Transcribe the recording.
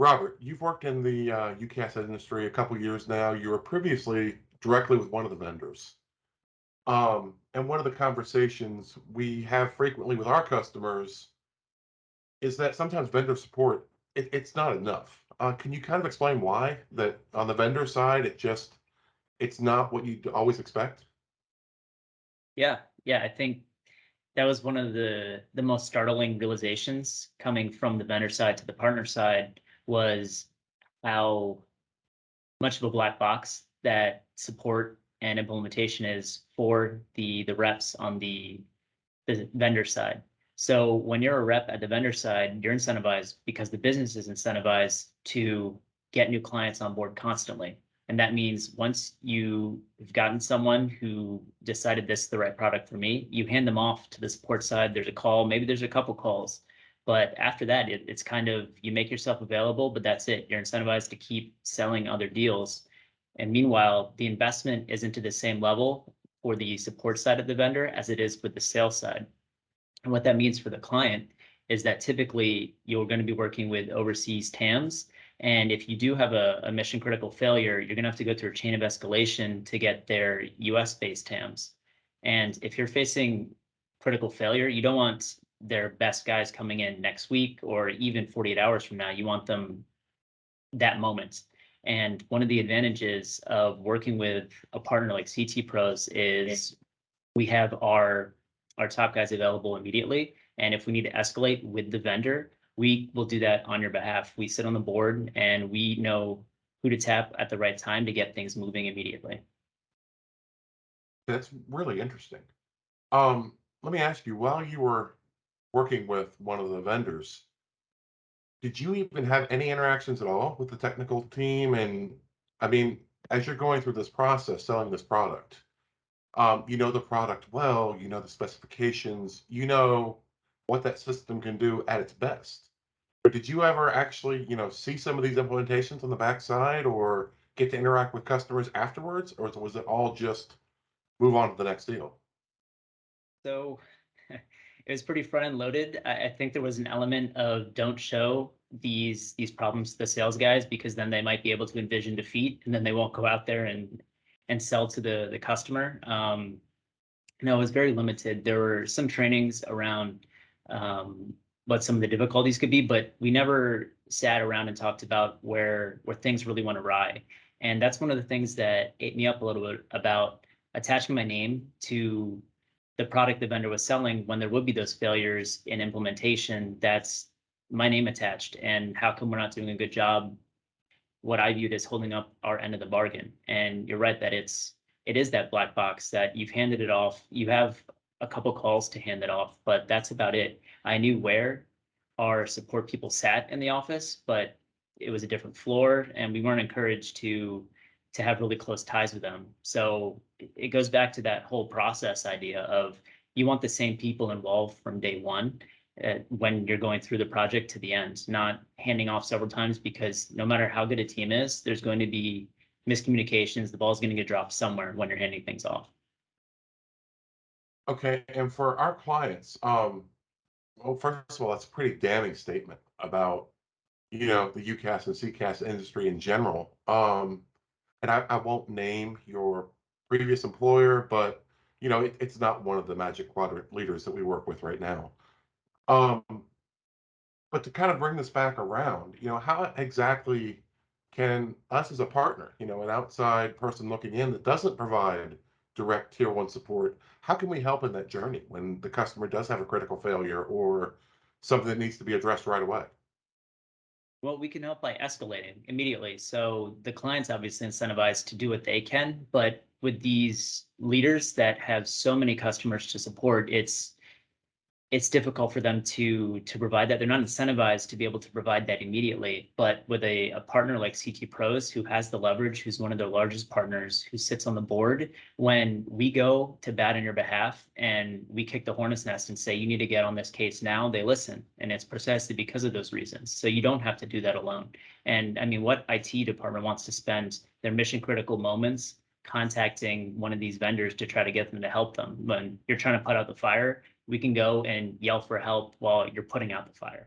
Robert, you've worked in the UCAS industry a couple years now. You were previously directly with one of the vendors. And one of the conversations we have frequently with our customers is that sometimes vendor support, it's not enough. Can you kind of explain why that on the vendor side, it's not what you always expect? Yeah, I think that was one of the most startling realizations coming from the vendor side to the partner side was how much of a black box that support and implementation is for the reps on the vendor side. So when you're a rep at the vendor side, you're incentivized because the business is incentivized to get new clients on board constantly. And that means once you've gotten someone who decided this is the right product for me, you hand them off to the support side. There's a call, maybe there's a couple calls. But after that, it's kind of you make yourself available, but that's it. You're incentivized to keep selling other deals. And meanwhile, the investment isn't to the same level for the support side of the vendor as it is with the sales side. And what that means for the client is that typically you're going to be working with overseas TAMs. And if you do have a mission critical failure, you're going to have to go through a chain of escalation to get their US based TAMs. And if you're facing critical failure, you don't want their best guys coming in next week or even 48 hours from now. You want them that moment. And one of the advantages of working with a partner like CT Pros is we have our top guys available immediately. And if we need to escalate with the vendor, we will do that on your behalf. We sit on the board and we know who to tap at the right time to get things moving immediately. That's really interesting. Let me ask you, while you were working with one of the vendors, did you even have any interactions at all with the technical team? And I mean, as you're going through this process, selling this product, you know the product well, you know the specifications, you know what that system can do at its best. But did you ever actually, see some of these implementations on the backside or get to interact with customers afterwards? Or was it all just move on to the next deal? So it was pretty front end loaded. I think there was an element of don't show these problems to the sales guys because then they might be able to envision defeat and then they won't go out there and sell to the customer. No, it was very limited. There were some trainings around what some of the difficulties could be, but we never sat around and talked about where things really went awry. And that's one of the things that ate me up a little bit about attaching my name to the product the vendor was selling when there would be those failures in implementation. That's my name attached. And how come we're not doing a good job? What I viewed as holding up our end of the bargain. And you're right that it is that black box that you've handed it off. You have a couple calls to hand it off, but that's about it. I knew where our support people sat in the office, but it was a different floor, and we weren't encouraged to have really close ties with them. So it goes back to that whole process idea of you want the same people involved from day one when you're going through the project to the end, not handing off several times because no matter how good a team is, there's going to be miscommunications. The ball's going to get dropped somewhere when you're handing things off. Okay, and for our clients, well, first of all, that's a pretty damning statement about, the UCAS and CCAS industry in general. And I won't name your previous employer, but it's not one of the Magic Quadrant leaders that we work with right now. Um, but to kind of bring this back around, how exactly can us as a partner, an outside person looking in that doesn't provide direct tier one support, how can we help in that journey when the customer does have a critical failure or something that needs to be addressed right away? Well, we can help by escalating immediately. So the client's obviously incentivized to do what they can, but with these leaders that have so many customers to support, it's difficult for them to provide that. They're not incentivized to be able to provide that immediately. But with a partner like CT Pros, who has the leverage, who's one of their largest partners, who sits on the board, when we go to bat on your behalf and we kick the hornet's nest and say, you need to get on this case now, they listen. And it's precisely because of those reasons. So you don't have to do that alone. And I mean, what IT department wants to spend their mission critical moments contacting one of these vendors to try to get them to help them when you're trying to put out the fire? We can go and yell for help while you're putting out the fire.